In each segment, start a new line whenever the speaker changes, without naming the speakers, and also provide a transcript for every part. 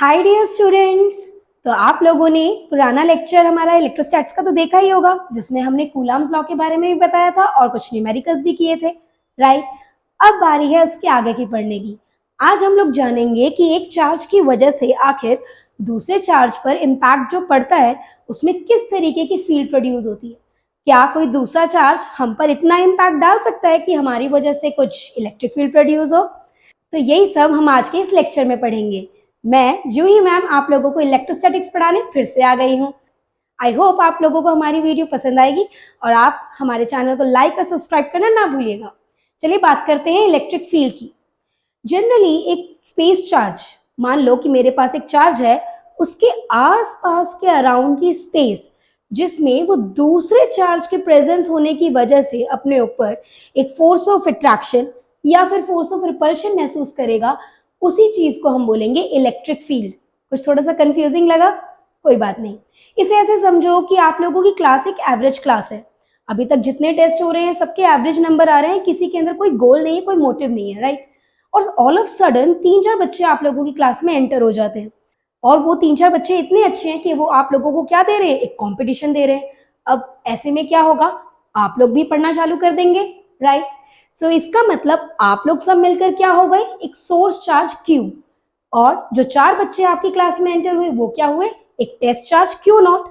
Hi dear students. तो आप लोगों ने पुराना लेक्चर हमारा इलेक्ट्रोस्टैटिक्स का तो देखा ही होगा, जिसमें हमने कूलम्स लॉ के बारे में भी बताया था और कुछ न्यूमेरिकल्स भी किए थे, राइट। अब बारी है उसके आगे की पढ़ने की। आज हम लोग जानेंगे कि एक चार्ज की वजह से आखिर दूसरे चार्ज पर इम्पैक्ट जो पड़ता है उसमें किस तरीके की फील्ड प्रोड्यूस होती है। क्या कोई दूसरा चार्ज हम पर इतना इम्पैक्ट डाल सकता है कि हमारी वजह से कुछ इलेक्ट्रिक फील्ड प्रोड्यूस हो। तो यही सब हम आज के इस लेक्चर में पढ़ेंगे। मैं जूही मैम आप लोगों को इलेक्ट्रोस्टैटिक्स पढ़ाने फिर से आ गई हूँ। आई होप आप लोगों को हमारी वीडियो पसंद आएगी और आप हमारे चैनल को लाइक और सब्सक्राइब करना ना भूलिएगा। चलिए बात करते हैं इलेक्ट्रिक फील्ड की। जनरली एक स्पेस चार्ज, मान लो कि मेरे पास एक चार्ज है, उसके आसपास के अराउंड की स्पेस जिसमें वो दूसरे चार्ज के प्रेजेंस होने की वजह से अपने ऊपर एक फोर्स ऑफ अट्रैक्शन या फिर फोर्स ऑफ रिपल्शन महसूस करेगा, उसी चीज को हम बोलेंगे इलेक्ट्रिक फील्ड। कुछ थोड़ा सा कंफ्यूजिंग लगा? कोई बात नहीं। इसे ऐसे समझो कि आप लोगों की क्लास एक एवरेज क्लास है। अभी तक जितने टेस्ट हो रहे हैं सबके एवरेज नंबर आ रहे हैं, किसी के अंदर कोई गोल नहीं है, कोई मोटिव नहीं है, राइट। और ऑल ऑफ सडन 3-4 बच्चे आप लोगों की क्लास में एंटर हो जाते हैं और वो 3-4 बच्चे इतने अच्छे हैं कि वो आप लोगों को क्या दे रहे हैं, एक कंपटीशन दे रहे हैं। अब ऐसे में क्या होगा, आप लोग भी पढ़ना चालू कर देंगे, राइट। सो इसका मतलब आप लोग सब मिलकर क्या हो गए, एक सोर्स चार्ज Q, और जो 4 बच्चे आपकी क्लास में एंटर हुए वो क्या हुए, एक टेस्ट चार्ज Q0।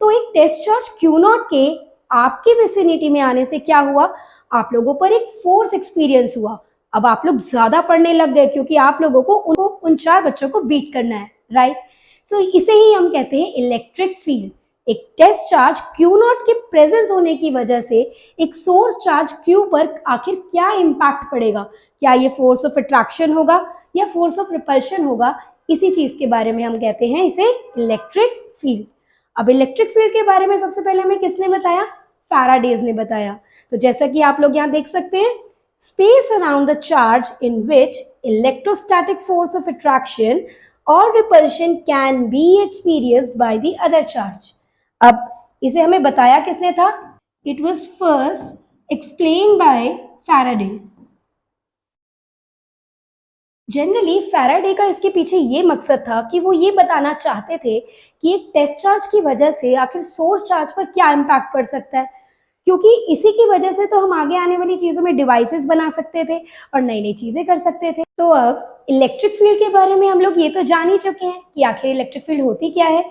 तो एक टेस्ट चार्ज Q0 के आपकी विसिनिटी में आने से क्या हुआ, आप लोगों पर एक फोर्स एक्सपीरियंस हुआ। अब आप लोग ज्यादा पढ़ने लग गए क्योंकि आप लोगों को उन 4 बच्चों को बीट करना है, राइट। सो इसे ही हम कहते हैं इलेक्ट्रिक फील्ड। एक टेस्ट चार्ज Q0 के प्रेजेंस होने की वजह से एक सोर्स चार्ज Q पर आखिर क्या इम्पैक्ट पड़ेगा, क्या ये फोर्स ऑफ अट्रैक्शन होगा या फोर्स ऑफ रिपल्शन होगा, इसी चीज के बारे में हम कहते हैं इसे इलेक्ट्रिक फील्ड। अब इलेक्ट्रिक फील्ड के बारे में सबसे पहले हमें किसने बताया, फैराडेज ने बताया। तो जैसा कि आप लोग यहाँ देख सकते हैं, space around the charge in which electrostatic force of attraction or repulsion can be experienced by the other charge। अब इसे हमें बताया किसने था, it was first explained by Faraday। Generally Faraday का इसके पीछे ये मकसद था कि वो ये बताना चाहते थे कि एक टेस्ट चार्ज की वजह से आखिर सोर्स चार्ज पर क्या इम्पैक्ट पड़ सकता है, क्योंकि इसी की वजह से तो हम आगे आने वाली चीजों में डिवाइसेस बना सकते थे और नई नई चीजें कर सकते थे। तो अब इलेक्ट्रिक फील्ड के बारे में हम लोग ये तो जान ही चुके हैं कि आखिर इलेक्ट्रिक फील्ड होती क्या है,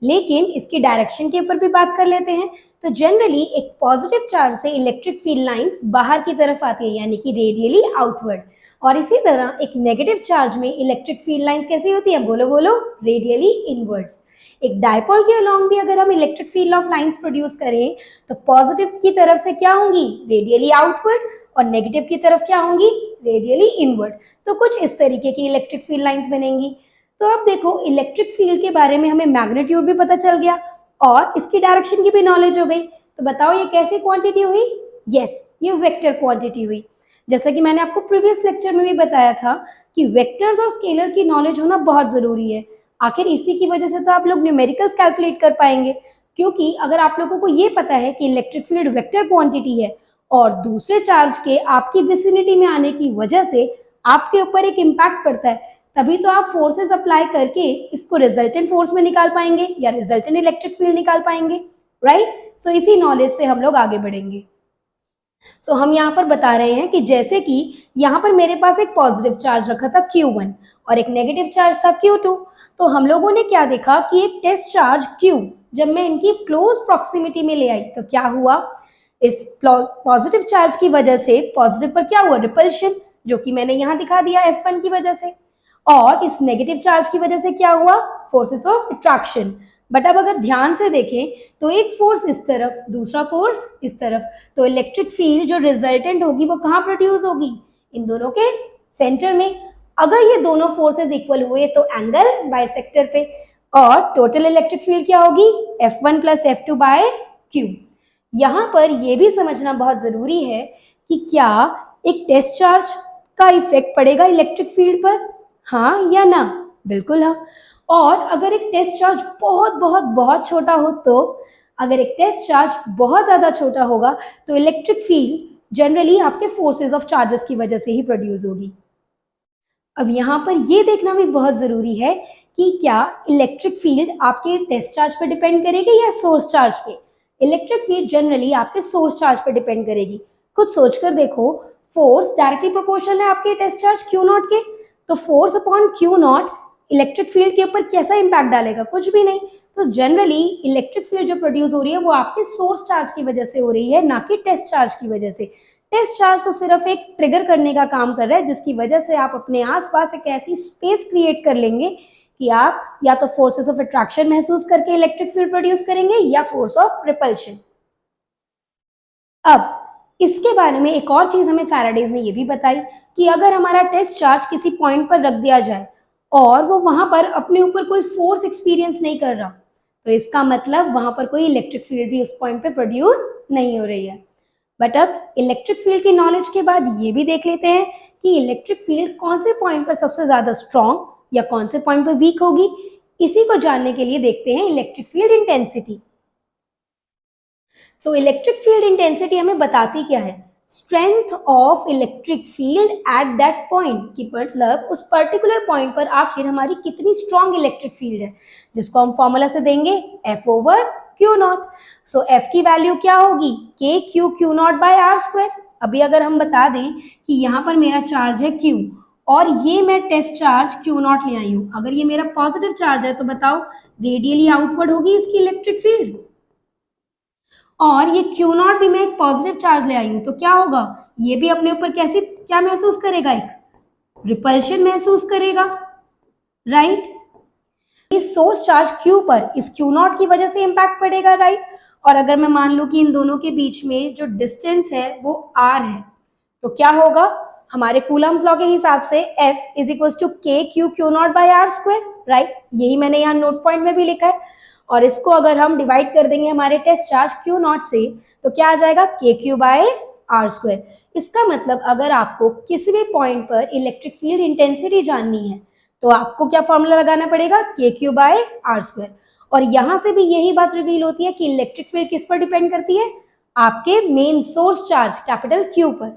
लेकिन इसकी डायरेक्शन के ऊपर भी बात कर लेते हैं। तो जनरली एक पॉजिटिव चार्ज से इलेक्ट्रिक फील्ड लाइंस बाहर की तरफ आती है, यानी कि रेडियली आउटवर्ड, और इसी तरह एक नेगेटिव चार्ज में इलेक्ट्रिक फील्ड लाइंस कैसी होती है, बोलो बोलो, रेडियली इनवर्ड्स। एक डायपोल के अलोंग भी अगर हम electric field of lines produce करें तो पॉजिटिव की तरफ से क्या होंगी, रेडियली आउटवर्ड, और नेगेटिव की तरफ क्या होंगी, रेडियली इनवर्ड। तो कुछ इस तरीके की इलेक्ट्रिक फील्ड लाइंस बनेंगी। तो अब देखो, इलेक्ट्रिक फील्ड के बारे में हमें मैग्नीट्यूड भी पता चल गया और इसकी डायरेक्शन की भी नॉलेज हो गई। तो बताओ ये कैसी क्वांटिटी हुई, यस, ये वेक्टर क्वांटिटी हुई। जैसा कि मैंने आपको प्रीवियस लेक्चर में भी बताया था कि वेक्टर्स और स्केलर की नॉलेज होना बहुत जरूरी है। आखिर इसी की वजह से तो आप लोग न्यूमेरिकल्स कैलकुलेट कर पाएंगे, क्योंकि अगर आप लोगों को ये पता है कि इलेक्ट्रिक फील्ड वेक्टर क्वांटिटी है और दूसरे चार्ज के आपकी विसिनिटी में आने की वजह से आपके ऊपर एक इम्पैक्ट पड़ता है, तभी तो आप फोर्सेस अप्लाई करके इसको रिजल्टेंट फोर्स में निकाल पाएंगे या रिजल्टेंट इलेक्ट्रिक फील्ड निकाल पाएंगे, राइट। सो इसी नॉलेज से हम लोग आगे बढ़ेंगे। सो हम यहाँ पर बता रहे हैं कि जैसे कि यहाँ पर मेरे पास एक पॉजिटिव चार्ज रखा था Q1 और एक नेगेटिव चार्ज था Q2। तो हम लोगों ने क्या देखा कि एक टेस्ट चार्ज Q जब मैं इनकी क्लोज प्रॉक्सिमिटी में ले आई तो क्या हुआ, इस पॉजिटिव चार्ज की वजह से पॉजिटिव पर क्या हुआ, रिपल्शन, जो कि मैंने यहाँ दिखा दिया F1 की वजह से, और इस नेगेटिव चार्ज की वजह से क्या हुआ, फोर्सेस ऑफ अट्रैक्शन। बट अब अगर ध्यान से देखें तो एक फोर्स इस तरफ, दूसरा फोर्स इस तरफ, तो इलेक्ट्रिक फील्ड जो रिजल्टेंट होगी वो कहाँ प्रोड्यूस होगी, इन दोनों के सेंटर में। अगर ये दोनों फोर्सेस इक्वल हुए तो एंगल बाइसेक्टर पे, और टोटल इलेक्ट्रिक फील्ड क्या होगी, F1 plus F2 bye Q। यहाँ पर ये भी समझना बहुत जरूरी है कि क्या एक टेस्ट चार्ज का इफेक्ट पड़ेगा इलेक्ट्रिक फील्ड पर, हाँ या ना, बिल्कुल हाँ। और अगर एक टेस्ट चार्ज बहुत बहुत बहुत छोटा हो तो, अगर एक टेस्ट चार्ज बहुत ज्यादा छोटा होगा तो इलेक्ट्रिक फील्ड जनरली आपके फोर्सेस ऑफ चार्जेस की वजह से ही प्रोड्यूस होगी। अब यहाँ पर ये देखना भी बहुत जरूरी है कि क्या इलेक्ट्रिक फील्ड आपके टेस्ट चार्ज पर डिपेंड करेगी या सोर्स चार्ज पे। इलेक्ट्रिक फील्ड जनरली आपके सोर्स चार्ज पर डिपेंड करेगी। खुद सोचकर देखो, फोर्स डायरेक्टली प्रोपोर्शनल है आपके टेस्ट चार्ज क्यू नॉट के, तो force upon Q not electric field के ऊपर कैसा इंपैक्ट डालेगा, कुछ भी नहीं। तो जनरली इलेक्ट्रिक फील्ड जो प्रोड्यूस हो रही है वो आपके सोर्स चार्ज की वजह से हो रही है, ना कि टेस्ट चार्ज की वजह से। टेस्ट चार्ज तो सिर्फ एक ट्रिगर करने का काम कर रहा है, जिसकी वजह से आप अपने आसपास एक ऐसी स्पेस क्रिएट कर लेंगे कि आप या तो फोर्सेस ऑफ अट्रैक्शन महसूस करके इलेक्ट्रिक फील्ड प्रोड्यूस करेंगे या फोर्स ऑफ रिपल्शन। अब इसके बारे में एक और चीज हमें फैराडेज ने ये भी बताई कि अगर हमारा टेस्ट चार्ज किसी पॉइंट पर रख दिया जाए और वो वहां पर अपने ऊपर कोई फोर्स एक्सपीरियंस नहीं कर रहा, तो इसका मतलब वहां पर कोई इलेक्ट्रिक फील्ड भी उस पॉइंट पे प्रोड्यूस नहीं हो रही है। बट अब इलेक्ट्रिक फील्ड की नॉलेज के बाद ये भी देख लेते हैं कि इलेक्ट्रिक फील्ड कौन से पॉइंट पर सबसे ज्यादा स्ट्रॉन्ग या कौन से पॉइंट पर वीक होगी। इसी को जानने के लिए देखते हैं electric field intensity. So electric field intensity हमें बताती क्या है, strength of electric field at that point, कि मतलब उस पर्टिकुलर पॉइंट पर आखिर हमारी कितनी स्ट्रॉन्ग इलेक्ट्रिक फील्ड है, जिसको हम फॉर्मूला से देंगे F over Q naught. So F की वैल्यू क्या होगी, K Q Q naught by R square. अभी अगर हम बता दें कि यहाँ पर मेरा चार्ज है Q और ये मैं टेस्ट चार्ज क्यू नॉट ले आई हूँ, अगर ये मेरा पॉजिटिव चार्ज है तो बताओ रेडियली आउटवर्ड होगी इसकी इलेक्ट्रिक फील्ड, और ये क्यू नॉट भी मैं एक पॉजिटिव चार्ज ले आई हूं, तो क्या होगा, ये भी अपने ऊपर कैसी क्या महसूस करेगा, एक रिपल्शन महसूस करेगा, राइट। इस सोर्स चार्ज क्यू पर इस क्यू नॉट की वजह से इंपैक्ट पड़ेगा, राइट। और अगर मैं मान लूं कि इन दोनों के बीच में जो डिस्टेंस है वो आर है, तो क्या होगा, हमारे कूलम्स लॉ के हिसाब से F is equal to K Q Q naught by R square, right. यही मैंने यहाँ नोट पॉइंट में भी लिखा है। और इसको अगर हम डिवाइड कर देंगे हमारे टेस्ट चार्ज क्यू नॉट से, तो क्या आ जाएगा, के क्यू बाय आर स्क्वायर। इसका मतलब अगर आपको किसी भी पॉइंट पर इलेक्ट्रिक फील्ड इंटेंसिटी जाननी है तो आपको क्या फॉर्मूला लगाना पड़ेगा, के क्यू बाय आर स्क्वायर। और यहां से भी यही बात रिवील होती है कि इलेक्ट्रिक फील्ड किस पर डिपेंड करती है, आपके main source charge capital Q पर।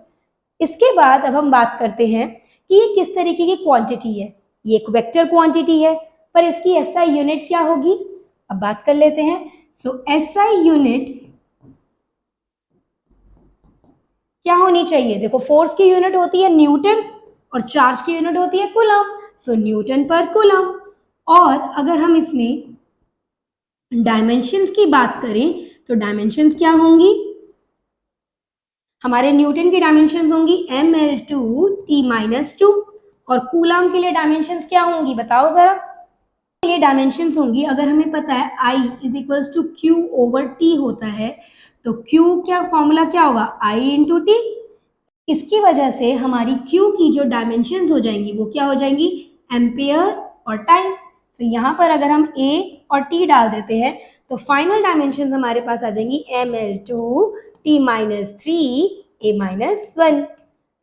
इसके बाद अब हम बात करते हैं कि ये किस तरीके की क्वांटिटी है। ये एक वेक्टर क्वांटिटी है, पर इसकी एसआई यूनिट क्या होगी, अब बात कर लेते हैं। सो एसआई यूनिट क्या होनी चाहिए, देखो फोर्स की यूनिट होती है न्यूटन और चार्ज की यूनिट होती है कूलम, सो न्यूटन पर कूलम। और अगर हम इसमें डायमेंशंस की बात करें तो डायमेंशंस क्या होंगी, हमारे न्यूटन की डायमेंशंस होंगी ml2 t-2 और कूलम के लिए डायमेंशंस क्या होंगी बताओ जरा। ये डायमेंशंस होंगी, अगर हमें पता है I is equals to Q over T होता है, तो Q क्या फॉर्मूला क्या होगा, I इंटू टी। इसकी वजह से हमारी Q की जो डायमेंशंस हो जाएंगी वो क्या हो जाएंगी, एम्पियर और टाइम। सो यहाँ पर अगर हम A और T डाल देते हैं तो फाइनल डायमेंशंस हमारे पास आ जाएंगी ml2 t-3 a-1।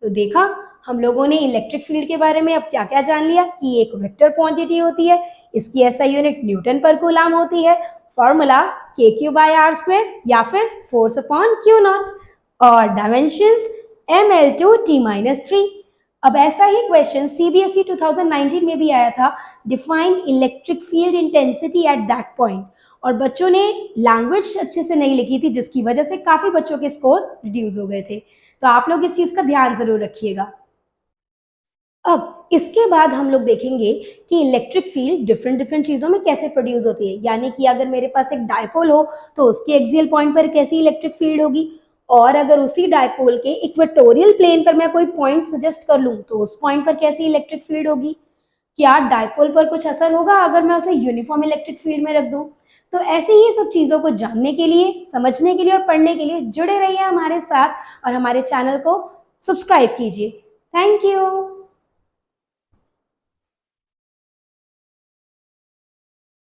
तो देखा हम लोगों ने इलेक्ट्रिक फील्ड के बारे में अब क्या क्या जान लिया कि एक वेक्टर क्वांटिटी होती है, इसकी एसआई यूनिट न्यूटन पर कूलम होती है, फॉर्मूला के क्यू बाय आर स्क्वायर या फिर फोर्स अपॉन क्यू नॉट, और डायमेंशंस ml2 t-3। अब ऐसा ही क्वेश्चन सीबीएसई 2019 में भी आया था, define electric field intensity at that point, और बच्चों ने लैंग्वेज अच्छे से नहीं लिखी थी जिसकी वजह से काफी बच्चों के स्कोर रिड्यूस हो गए थे। तो आप लोग इस चीज का ध्यान जरूर रखिएगा। अब इसके बाद हम लोग देखेंगे कि इलेक्ट्रिक फील्ड डिफरेंट चीजों में कैसे प्रोड्यूस होती है, यानी कि अगर मेरे पास एक डायपोल हो तो उसके एक्सियल पॉइंट पर कैसी इलेक्ट्रिक फील्ड होगी, और अगर उसी डायपोल के इक्वेटोरियल प्लेन पर मैं कोई पॉइंट सजेस्ट कर लूं तो उस पॉइंट पर कैसी इलेक्ट्रिक फील्ड होगी, क्या डायपोल पर कुछ असर होगा अगर मैं उसे यूनिफॉर्म इलेक्ट्रिक फील्ड में रख दूं। तो ऐसे ही सब चीजों को जानने के लिए, समझने के लिए और पढ़ने के लिए जुड़े रहिए हमारे साथ और हमारे चैनल को सब्सक्राइब कीजिए। Thank you.